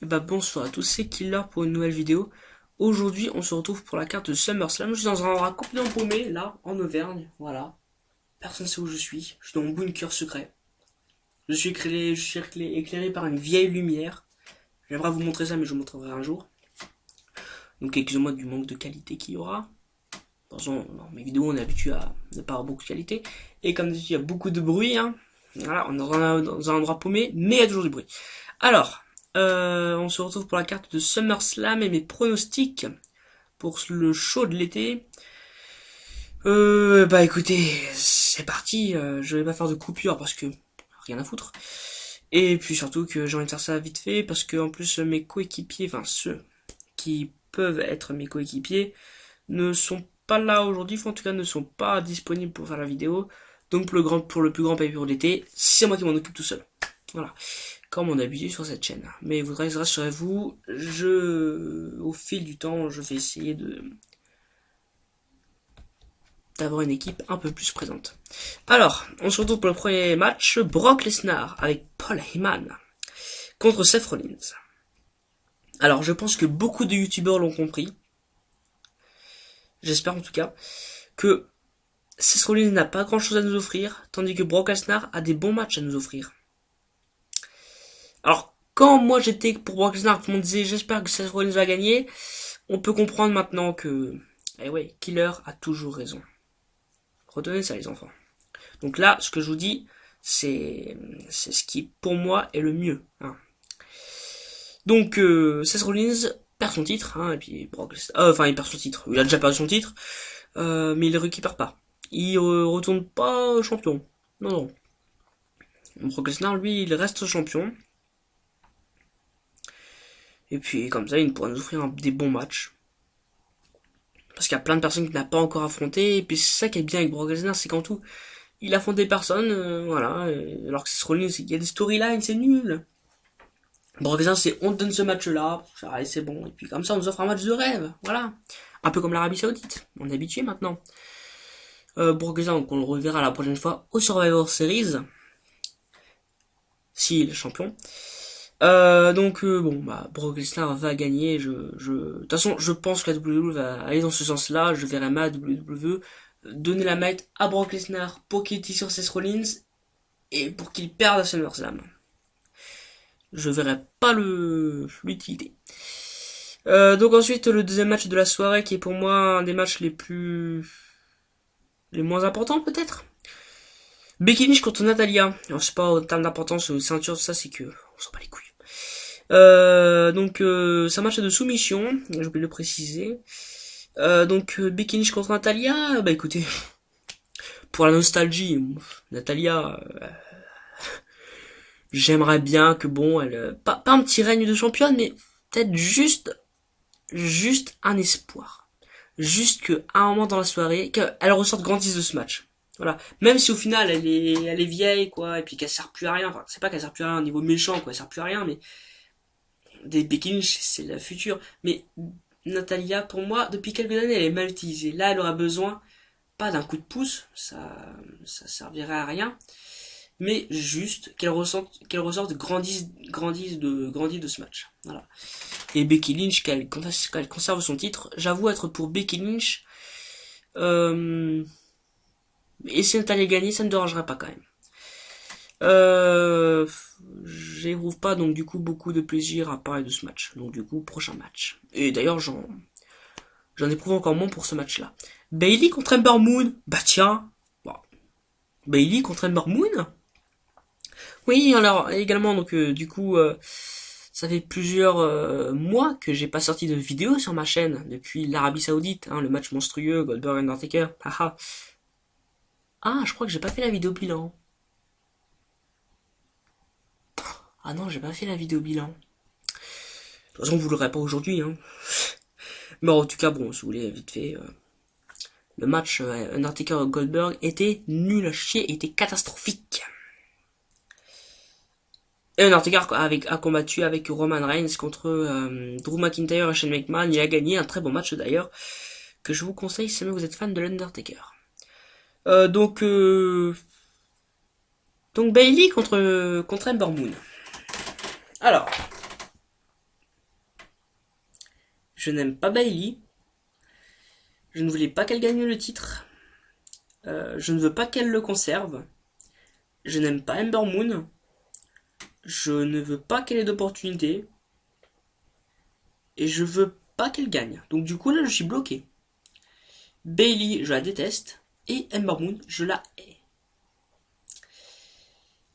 Et bah bonsoir à tous, c'est Killer pour une nouvelle vidéo. Aujourd'hui, on se retrouve pour la carte de SummerSlam. Je suis dans un endroit complètement paumé, là, en Auvergne, voilà. Personne ne sait où je suis. Je suis dans mon bunker secret. Je suis éclairé par une vieille lumière. J'aimerais vous montrer ça, mais je vous montrerai un jour. Donc excusez-moi du manque de qualité qu'il y aura. De toute façon, dans mes vidéos, on est habitué à ne pas avoir beaucoup de qualité. Et comme d'habitude, il y a beaucoup de bruit, hein. Voilà, on est dans un endroit paumé, mais il y a toujours du bruit. Alors, on se retrouve pour la carte de SummerSlam et mes pronostics pour le show de l'été. Bah écoutez, c'est parti. Je vais pas faire de coupure parce que rien à foutre. Et puis surtout que j'ai envie de faire ça vite fait parce que en plus mes coéquipiers, enfin ceux qui peuvent être mes coéquipiers, ne sont pas là aujourd'hui, en tout cas ne sont pas disponibles pour faire la vidéo. Donc pour le plus grand pay-per-view de l'été, c'est moi qui m'en occupe tout seul. Voilà, comme on a habitué sur cette chaîne. Mais vous rassurez-vous, au fil du temps, je vais essayer d'avoir une équipe un peu plus présente. Alors, on se retrouve pour le premier match, Brock Lesnar avec Paul Heyman contre Seth Rollins. Alors, je pense que beaucoup de youtubeurs l'ont compris. J'espère en tout cas que Seth Rollins n'a pas grand chose à nous offrir, tandis que Brock Lesnar a des bons matchs à nous offrir. Alors, quand moi j'étais pour Brock Lesnar, tout le monde disait j'espère que Seth Rollins va gagner, on peut comprendre maintenant que, eh ouais, Killer a toujours raison. Retenez ça les enfants. Donc là, ce que je vous dis, c'est ce qui pour moi est le mieux. Hein. Donc Seth Rollins perd son titre, hein, et puis Brock Lesnar, enfin il perd son titre. Il a déjà perdu son titre, mais il le récupère pas. Il retourne pas champion. Non non. Brock Lesnar lui, il reste champion. Et puis comme ça, il pourra nous offrir des bons matchs. Parce qu'il y a plein de personnes qu'il n'a pas encore affronté. Et puis c'est ça qui est bien avec Brock Lesnar, c'est qu'en tout, il affronte des personnes, voilà. Alors que Seth Rollins, il y a des storylines, c'est nul. Brock Lesnar, c'est on te donne ce match-là, allez, c'est bon. Et puis comme ça, on nous offre un match de rêve, voilà. Un peu comme l'Arabie Saoudite, on est habitué maintenant. Brock Lesnar, donc on le reverra la prochaine fois au Survivor Series, s'il est champion. Bon, bah, Brock Lesnar va gagner. De toute façon, je pense que la WWE va aller dans ce sens-là. Je verrai ma WWE donner la main à Brock Lesnar pour qu'il tire sur Seth Rollins et pour qu'il perde à SummerSlam. Je verrai pas l'utilité. Donc ensuite, le deuxième match de la soirée qui est pour moi un des matchs les moins importants peut-être. Becky Lynch contre Natalia. Alors c'est pas en termes d'importance, ceinture, ça c'est que on s'en bat les couilles. C'est un match de soumission, j'ai oublié de le préciser. Becky Lynch contre Natalia, bah écoutez, pour la nostalgie, Natalia, j'aimerais bien que bon, pas un petit règne de championne, mais peut-être juste un espoir. Juste que, à un moment dans la soirée, qu'elle ressorte grandisse de ce match. Voilà. Même si au final, elle est vieille, quoi, et puis qu'elle sert plus à rien. Enfin, c'est pas qu'elle sert plus à rien au niveau méchant, quoi, elle sert plus à rien, mais des Becky Lynch, c'est la future. Mais Natalia, pour moi, depuis quelques années, elle est mal utilisée. Là, elle aura besoin, pas d'un coup de pouce, ça servirait à rien, mais juste qu'elle ressorte, grandisse de ce match. Voilà. Et Becky Lynch, qu'elle conserve son titre. J'avoue être pour Becky Lynch. Et si Natalia gagne, ça ne me dérangerait pas quand même. J'éprouve pas donc du coup beaucoup de plaisir à parler de ce match. Donc du coup, prochain match. Et d'ailleurs, j'en éprouve encore moins pour ce match-là. Bayley contre Ember Moon. Bah tiens. Bon. Bayley contre Ember Moon. Oui, alors également donc du coup, ça fait plusieurs mois que j'ai pas sorti de vidéo sur ma chaîne depuis l'Arabie Saoudite, hein, le match monstrueux Goldberg et Undertaker. Haha. Ah, je crois que j'ai pas fait la vidéo bilan. Ah non, j'ai pas fait la vidéo bilan. De toute façon, vous l'aurez pas aujourd'hui, hein. Mais en tout cas, bon, si vous voulez, vite fait, le match Undertaker Goldberg était nul à chier, était catastrophique. Et Undertaker a combattu avec Roman Reigns contre Drew McIntyre et Shane McMahon. Il a gagné un très bon match d'ailleurs, que je vous conseille si vous êtes fan de l'Undertaker. Euh, donc, euh, donc Bayley contre Ember Moon. Alors, Je n'aime pas Bailey. Je ne voulais pas qu'elle gagne le titre. Je ne veux pas qu'elle le conserve. Je n'aime pas Ember Moon. Je ne veux pas qu'elle ait d'opportunités. Et je veux pas qu'elle gagne. Donc du coup là je suis bloqué. Bailey, je la déteste. Et Ember Moon, je la hais.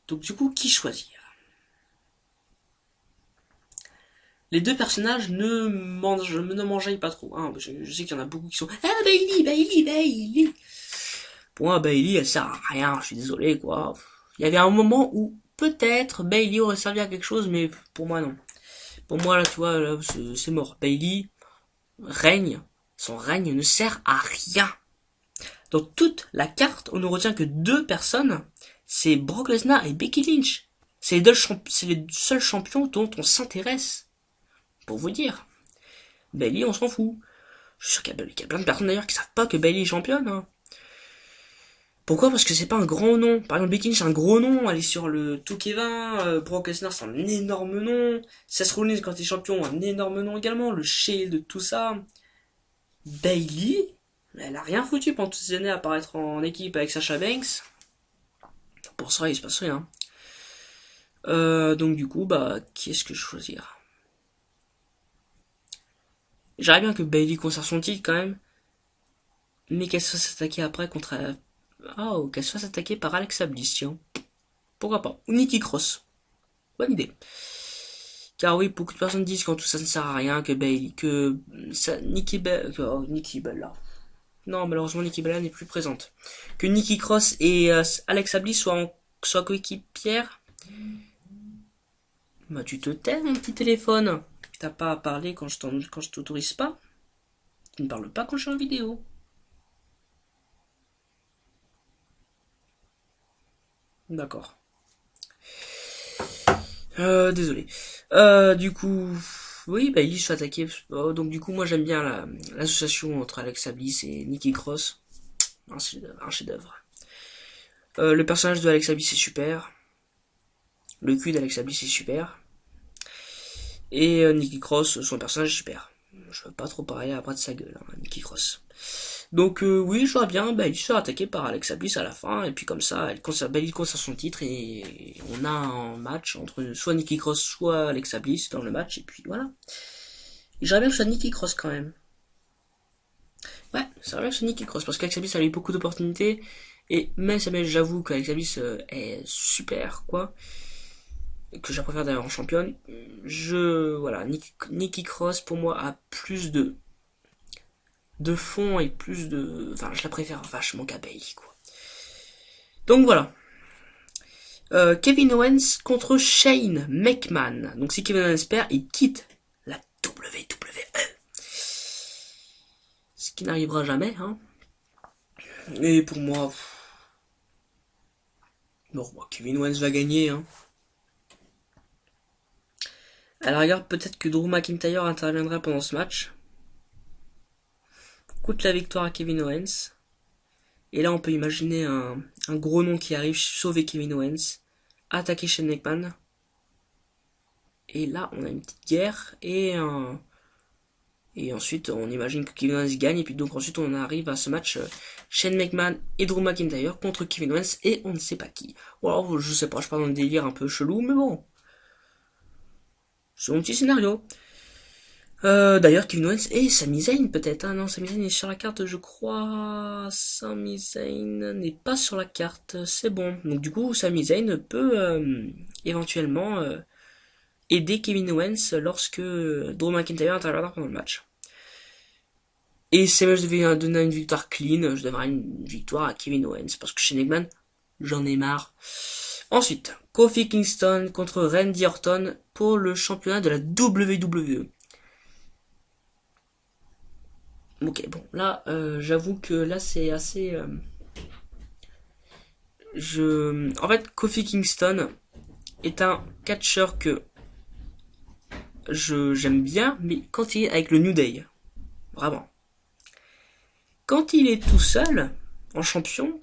Donc du coup, qui choisir? Les deux personnages ne m'enjaillent pas trop. Hein. Je sais qu'il y en a beaucoup qui sont ah Bailey, Bailey, Bailey. Pour moi, Bailey, elle sert à rien. Je suis désolé, quoi. Il y avait un moment où peut-être Bailey aurait servi à quelque chose, mais pour moi non. Pour moi là, tu vois, là, c'est mort. Bailey règne. Son règne ne sert à rien. Dans toute la carte, on ne retient que deux personnes. C'est Brock Lesnar et Becky Lynch. C'est les seuls champions dont on s'intéresse. Pour vous dire. Bailey, on s'en fout. Je suis sûr qu'il y a plein de personnes d'ailleurs qui savent pas que Bailey est championne. Hein. Pourquoi? Parce que c'est pas un grand nom. Par exemple, Becky Lynch, c'est un gros nom. Elle est sur le Tout-Kevin. Brock Lesnar, c'est un énorme nom. Seth Rollins, quand il est champion, un énorme nom également. Le Shield, tout ça. Bailey, elle a rien foutu pendant toutes ces années à apparaître en équipe avec Sasha Banks. Pour ça, il se passe rien. Donc du coup, bah, qui est-ce que je choisir? J'aimerais bien que Bailey conserve son titre quand même. Mais qu'elle se fasse attaquer après contre... Oh, qu'elle se fasse attaquer par Alexa Bliss, tiens. Pourquoi pas? Ou Nikki Cross. Bonne idée. Car oui, beaucoup de personnes disent quand tout ça ne sert à rien, que Bailey, que ça, Nikki Bella. Non, malheureusement, Nikki Bella n'est plus présente. Que Nikki Cross et Alexa Bliss soient coéquipières. Bah, tu te tais, mon petit téléphone. T'as pas à parler quand je t'autorise pas. Tu ne parles pas quand je suis en vidéo. D'accord. Désolé. Du coup, oui, bah, ils se fait attaquer. Donc du coup, moi j'aime bien l'association entre Alexa Bliss et Nikki Cross. Un chef-d'œuvre. Le personnage de Alexa Bliss est super. Le cul d'Alexa Bliss est super. Et Nikki Cross, son personnage est super. Je veux pas trop parler après de sa gueule, hein, Nikki Cross. Donc oui, je vois bien, bah, il se fait attaquer par Alexa Bliss à la fin, et puis comme ça, il conserve son titre, et on a un match entre soit Nikki Cross, soit Alexa Bliss dans le match, et puis voilà. Et j'aimerais bien que ce soit Nikki Cross quand même. Ouais, ça bien que ce soit Nikki Cross, parce qu'Alexa Bliss a eu beaucoup d'opportunités, et même si j'avoue qu'Alexa Bliss est super, quoi, que je préfère d'ailleurs en championne, voilà, Nikki Cross pour moi a plus de fond et plus de... Enfin, je la préfère vachement qu'à Bailey, quoi. Donc voilà. Kevin Owens contre Shane McMahon. Donc si Kevin Owens perd, il quitte la WWE. Ce qui n'arrivera jamais, hein. Et pour moi... Bon, Kevin Owens va gagner, hein. À la rigueur, peut-être que Drew McIntyre interviendra pendant ce match. Coûte la victoire à Kevin Owens. Et là, on peut imaginer un gros nom qui arrive sauver Kevin Owens, attaquer Shane McMahon. Et là, on a une petite guerre et ensuite, on imagine que Kevin Owens gagne. Et puis donc ensuite, on arrive à ce match Shane McMahon et Drew McIntyre contre Kevin Owens et on ne sait pas qui. Ou alors, je sais pas, je pars dans un délire un peu chelou, mais bon. C'est mon petit scénario. D'ailleurs, Kevin Owens et Sami Zayn peut-être. Ah non, Sami Zayn est sur la carte, je crois. Sami Zayn n'est pas sur la carte, c'est bon. Donc du coup, Sami Zayn peut éventuellement aider Kevin Owens lorsque Drew McIntyre interviendra pendant le match. Et si je devais donner une victoire clean, je donnerais une victoire à Kevin Owens parce que chez McMahon, j'en ai marre. Ensuite, Kofi Kingston contre Randy Orton pour le championnat de la WWE. Ok, bon, là, j'avoue que là, c'est assez... En fait, Kofi Kingston est un catcheur que j'aime bien, mais quand il est avec le New Day, vraiment. Quand il est tout seul, en champion,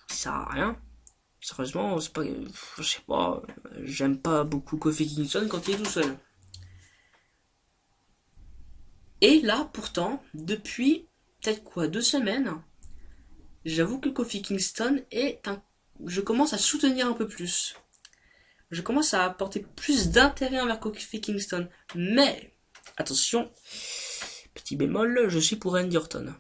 ça sert à rien. Sérieusement, c'est pas... Je sais pas, j'aime pas beaucoup Kofi Kingston quand il est tout seul. Et là, pourtant, depuis peut-être quoi, 2 semaines, j'avoue que Kofi Kingston est un... Je commence à soutenir un peu plus. Je commence à apporter plus d'intérêt envers Kofi Kingston. Mais, attention, petit bémol, je suis pour Randy Orton.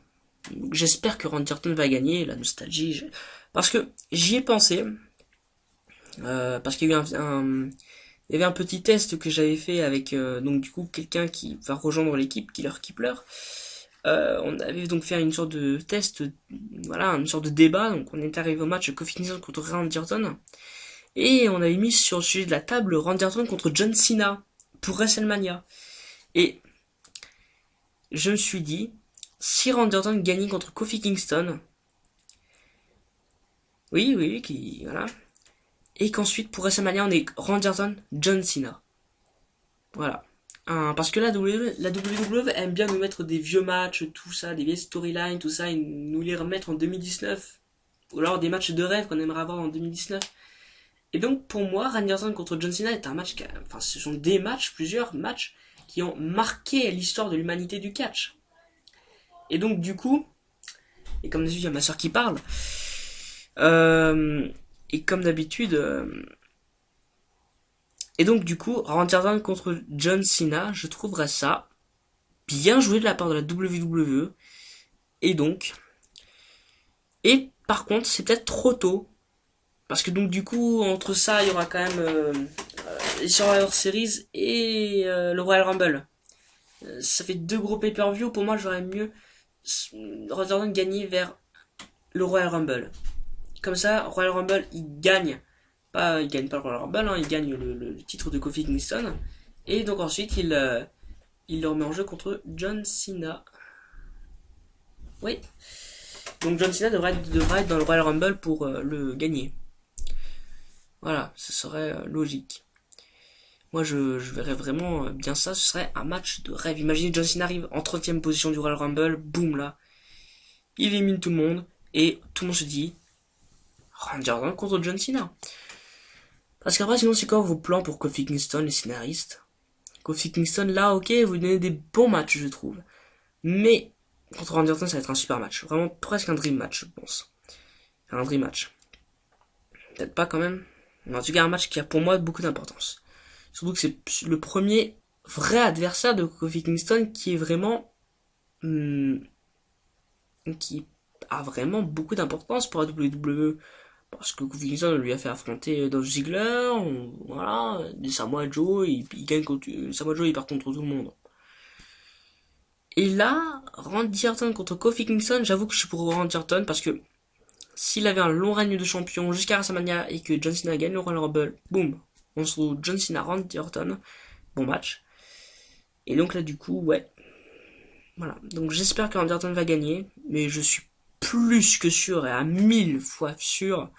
J'espère que Randy Orton va gagner, la nostalgie. Parce que j'y ai pensé, parce qu'il y a eu il y avait un petit test que j'avais fait avec donc du coup quelqu'un qui va rejoindre l'équipe, Killer Kipler. On avait donc fait une sorte de test, voilà, une sorte de débat. Donc on est arrivé au match Kofi Kingston contre Randy Orton et on avait mis sur le sujet de la table Randy Orton contre John Cena pour WrestleMania. Et je me suis dit, si Randy Orton gagnait contre Kofi Kingston, oui, voilà, et qu'ensuite pour WrestleMania on est Randy Orton, John Cena. Voilà. Parce que la WWE aime bien nous mettre des vieux matchs, tout ça, des vieilles storylines, tout ça, et nous les remettre en 2019. Ou alors des matchs de rêve qu'on aimerait avoir en 2019. Et donc pour moi, Randy Orton contre John Cena est un match, enfin ce sont des matchs, plusieurs matchs, qui ont marqué l'histoire de l'humanité du catch. Et donc du coup, et comme d'habitude il y a ma soeur qui parle, et comme d'habitude, et donc du coup, Randy Orton contre John Cena, je trouverais ça bien joué de la part de la WWE. Et donc, et par contre, c'est peut-être trop tôt. Parce que donc du coup, entre ça, il y aura quand même les Survivor Series et le Royal Rumble. Ça fait deux gros pay-per-view. Pour moi, j'aurais mieux Randy Orton gagner vers le Royal Rumble. Comme ça, Royal Rumble, il gagne pas le Royal Rumble, hein, il gagne le titre de Kofi Kingston. Et donc ensuite, il le remet en jeu contre John Cena. Oui. Donc John Cena devra être dans le Royal Rumble pour le gagner. Voilà, ce serait logique. Moi, je verrais vraiment bien ça. Ce serait un match de rêve. Imaginez John Cena arrive en 30e position du Royal Rumble. Boum, là. Il élimine tout le monde. Et tout le monde se dit Randy Orton contre John Cena. Parce qu'après, sinon, c'est quoi vos plans pour Kofi Kingston, les scénaristes? Kofi Kingston, là, ok, vous donnez des bons matchs, je trouve. Mais, contre Randy Orton, ça va être un super match. Vraiment presque un dream match, je pense. Un dream match. Peut-être pas quand même. Mais en tout cas, un match qui a pour moi beaucoup d'importance. Surtout que c'est le premier vrai adversaire de Kofi Kingston qui est vraiment... qui a vraiment beaucoup d'importance pour la WWE. Parce que Kofi Kingston lui a fait affronter Dolph Ziggler, voilà, des Samoa Joe, il gagne contre... Samoa Joe, il part contre tout le monde. Et là, Randy Orton contre Kofi Kingston, j'avoue que je suis pour Randy Orton parce que s'il avait un long règne de champion jusqu'à WrestleMania et que John Cena gagne le Royal Rumble, boum, on se trouve John Cena, Randy Orton, bon match. Et donc là du coup, ouais, voilà. Donc j'espère que Randy Orton va gagner, mais je suis plus que sûr et à 1000 fois sûr.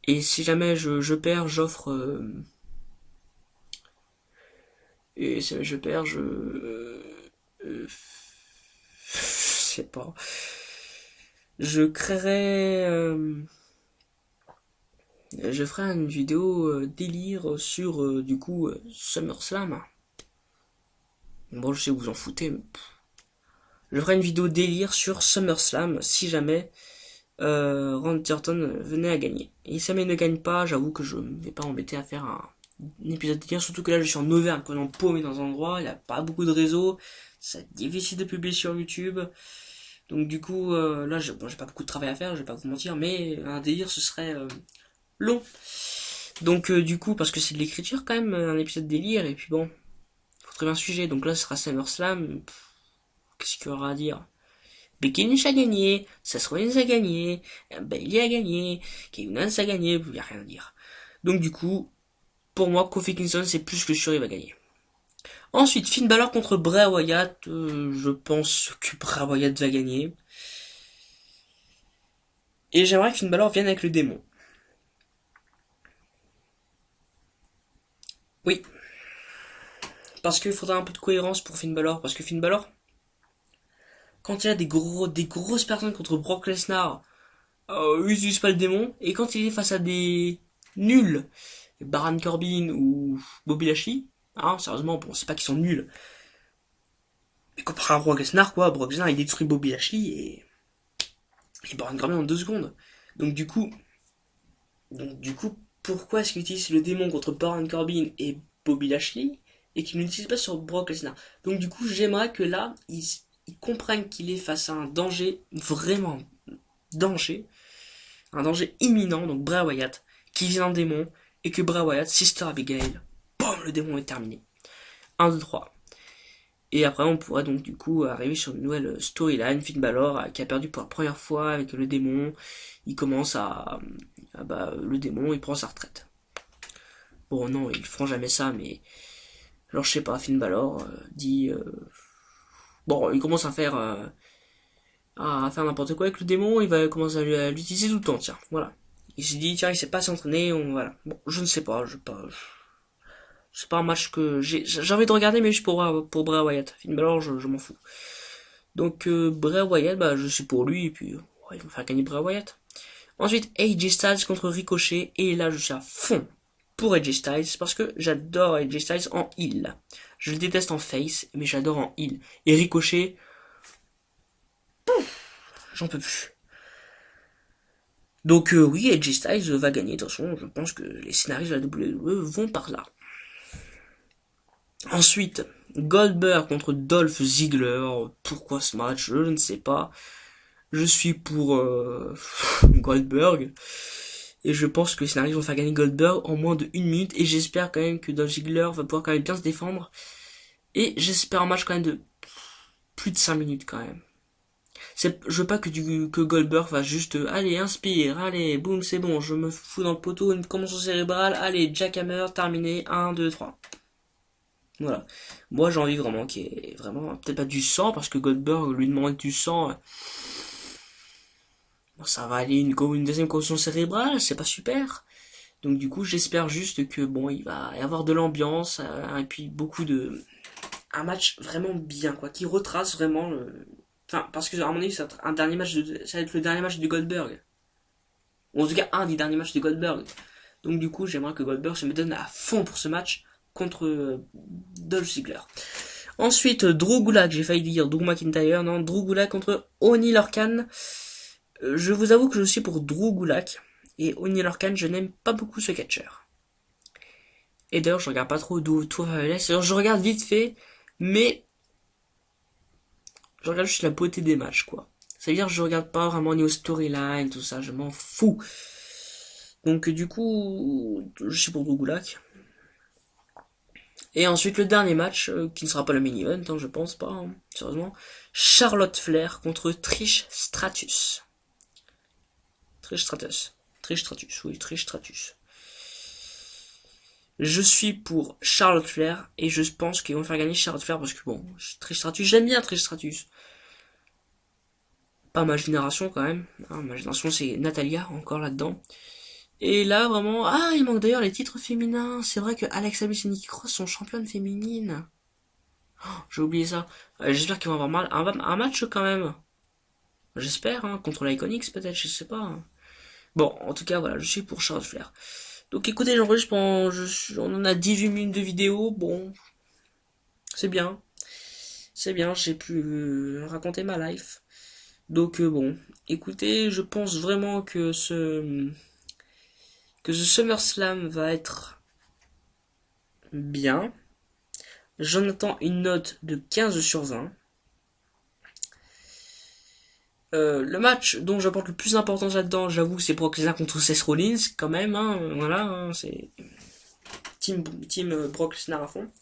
Et si jamais je perds, j'offre... et si jamais je perds, je sais pas. Je créerai... je ferai une vidéo délire sur du coup SummerSlam. Bon, je sais que vous en foutez, mais je ferai une vidéo délire sur SummerSlam si jamais Randy Orton venait à gagner. Et si jamais il ne gagne pas, j'avoue que je ne vais pas m'embêter à faire un épisode délire, surtout que là je suis en Auvergne, quand on paumé dans un endroit, il n'y a pas beaucoup de réseaux, c'est difficile de publier sur YouTube. Donc du coup, là j'ai pas beaucoup de travail à faire, je vais pas vous mentir, mais un délire ce serait long. Donc du coup, parce que c'est de l'écriture quand même, un épisode délire, et puis bon, faut trouver un sujet. Donc là ce sera SummerSlam, qu'est-ce qu'il y aura à dire? Becky Lynch a gagné, Seth Rollins a gagné, Bayley a gagné, Kevin Owens a gagné, il n'y a rien à dire. Donc du coup, pour moi, Kofi Kingston, c'est plus que sûr, il va gagner. Ensuite, Finn Balor contre Bray Wyatt, je pense que Bray Wyatt va gagner. Et j'aimerais que Finn Balor vienne avec le démon. Oui. Parce qu'il faudra un peu de cohérence pour Finn Balor, parce que Finn Balor, quand il a des grosses personnes contre Brock Lesnar, il n'utilise pas le démon, et quand il est face à des nuls, Baron Corbin ou Bobby Lashley, hein, sérieusement, bon, c'est pas qu'ils sont nuls, comparé à Brock Lesnar, quoi, Brock Lesnar, il détruit Bobby Lashley et Baron Corbin en 2 secondes. Donc du coup, pourquoi est-ce qu'il utilise le démon contre Baron Corbin et Bobby Lashley et qu'il ne l'utilise pas sur Brock Lesnar? Donc du coup, j'aimerais que là, ils comprennent qu'il est face à un danger, vraiment danger, un danger imminent, donc Bray Wyatt, qui vient d'un démon, et que Bray Wyatt, Sister Abigail, boum, le démon est terminé. 1, 2, 3. Et après, on pourrait donc du coup arriver sur une nouvelle storyline. Finn Balor qui a perdu pour la première fois avec le démon. Il commence le démon, il prend sa retraite. Bon, non, ils feront jamais ça, mais alors je sais pas. Finn Balor bon, il commence à faire n'importe quoi avec le démon. Il va commencer à l'utiliser tout le temps. Tiens, voilà. Il s'est dit tiens, il sait pas s'entraîner. Voilà. Bon, je ne sais pas. C'est pas un match que j'ai envie de regarder, mais juste pour Bray Wyatt. Finn Balor, je m'en fous. Donc Bray Wyatt, bah je suis pour lui, et puis ils vont faire gagner Bray Wyatt. Ensuite, AJ Styles contre Ricochet, et là je suis à fond pour AJ Styles, parce que j'adore AJ Styles en heel. Je le déteste en face, mais j'adore en heel. Et Ricochet, j'en peux plus. Donc oui, AJ Styles va gagner, de toute façon, je pense que les scénaristes de la WWE vont par là. Ensuite, Goldberg contre Dolph Ziggler. Pourquoi ce match? Je ne sais pas. Je suis pour Goldberg. Et je pense que les scénaristes vont faire gagner Goldberg en moins de 1 minute. Et j'espère quand même que Dolph Ziggler va pouvoir quand même bien se défendre. Et j'espère un match quand même de plus de 5 minutes quand même. Je veux pas que Goldberg fasse juste allez, inspire, allez, boum, c'est bon, je me fous dans le poteau, une commotion cérébrale, allez, jackhammer, terminé, 1, 2, 3. Voilà. Moi, j'ai envie vraiment qu'il y ait vraiment, peut-être pas du sang, parce que Goldberg lui demande du sang. Bon, ça va aller une deuxième commotion cérébrale, c'est pas super. Donc du coup, j'espère juste que bon, il va y avoir de l'ambiance, et puis un match vraiment bien, quoi, qui retrace vraiment enfin, parce que à mon avis, ça va être le dernier match de Goldberg. Ou en tout cas, un des derniers matchs de Goldberg. Donc du coup, j'aimerais que Goldberg se me donne à fond pour ce match contre Dolph Ziggler. Ensuite, Drew Gulak, j'ai failli dire Drew McIntyre, non, Drew Gulak contre Oni Lorcan. Je vous avoue que je suis pour Drew Gulak. Et Oni Lorcan, je n'aime pas beaucoup ce catcheur. Et d'ailleurs, je regarde pas trop Tour Fabulous. Je regarde vite fait, mais je regarde juste la beauté des matchs, quoi. Ça veut dire que je regarde pas vraiment au niveau storyline, tout ça, je m'en fous. Donc du coup, je suis pour Drew Gulak. Et ensuite le dernier match, qui ne sera pas le main event, hein, je pense pas, hein, sérieusement. Charlotte Flair contre Trish Stratus. Trish Stratus. Je suis pour Charlotte Flair, et je pense qu'ils vont faire gagner Charlotte Flair, parce que bon, Trish Stratus, j'aime bien Trish Stratus. Pas ma génération quand même, hein, ma génération c'est Natalia, encore là-dedans. Et là, vraiment, il manque d'ailleurs les titres féminins. C'est vrai que Alexa Bliss et Nikki Cross sont championnes féminines. Oh, j'ai oublié ça. J'espère qu'ils vont avoir un match quand même. J'espère, hein, contre l'Iconics peut-être, je sais pas. Hein. Bon, en tout cas, voilà, je suis pour Charlotte Flair. Donc écoutez, j'enregistre on en a 18 minutes de vidéo. Bon, c'est bien. C'est bien, j'ai pu raconter ma life. Donc bon, écoutez, je pense vraiment que ce SummerSlam va être bien. J'en attends une note de 15 sur 20. Le match dont j'apporte le plus d'importance là-dedans, j'avoue, c'est Brock Lesnar contre Seth Rollins, quand même, hein, voilà, hein, c'est team Brock Lesnar à fond.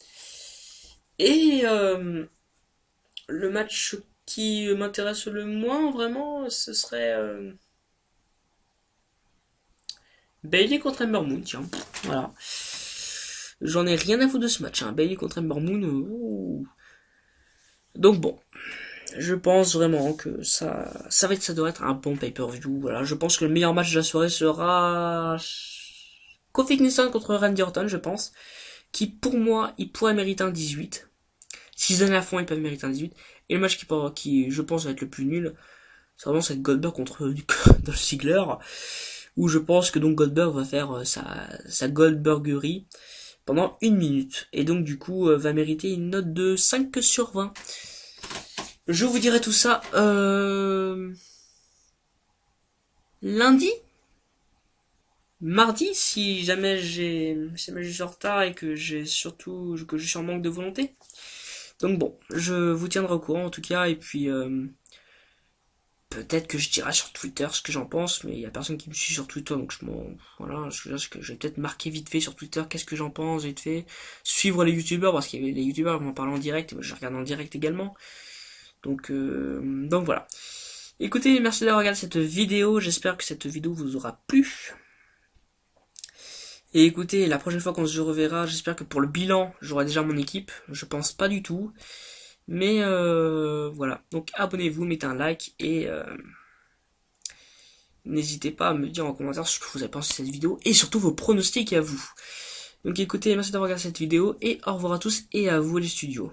Et le match qui m'intéresse le moins, vraiment, ce serait Bayley contre Ember Moon, tiens, voilà. J'en ai rien à foutre de ce match, hein. Bayley contre Ember Moon, Donc bon, je pense vraiment que ça devrait être un bon pay-per-view. Voilà, je pense que le meilleur match de la soirée sera Kofi Kingston contre Randy Orton, je pense, qui pour moi, il pourrait mériter un 18. S'ils donnent à fond, ils peuvent mériter un 18. Et le match qui je pense va être le plus nul, c'est vraiment cette Goldberg contre Dolph Ziggler, où je pense que donc Goldberg va faire sa Goldbergerie pendant 1 minute. Et donc du coup va mériter une note de 5 sur 20. Je vous dirai tout ça lundi, mardi, si jamais je suis en retard et que que je suis en manque de volonté. Donc bon, je vous tiendrai au courant en tout cas, et puis peut-être que je dirai sur Twitter ce que j'en pense, mais il y a personne qui me suit sur Twitter, donc voilà, je vais peut-être marquer vite fait sur Twitter qu'est-ce que j'en pense, vite fait. Suivre les youtubeurs, parce qu'il y avait les youtubeurs qui m'en parlent en direct, et moi je regarde en direct également. Donc voilà. Écoutez, merci d'avoir regardé cette vidéo, j'espère que cette vidéo vous aura plu. Et écoutez, la prochaine fois qu'on se reverra, j'espère que pour le bilan, j'aurai déjà mon équipe. Je pense pas du tout. Mais voilà. Donc abonnez-vous, mettez un like et n'hésitez pas à me dire en commentaire ce que vous avez pensé de cette vidéo et surtout vos pronostics à vous. Donc écoutez, merci d'avoir regardé cette vidéo et au revoir à tous et à vous les studios.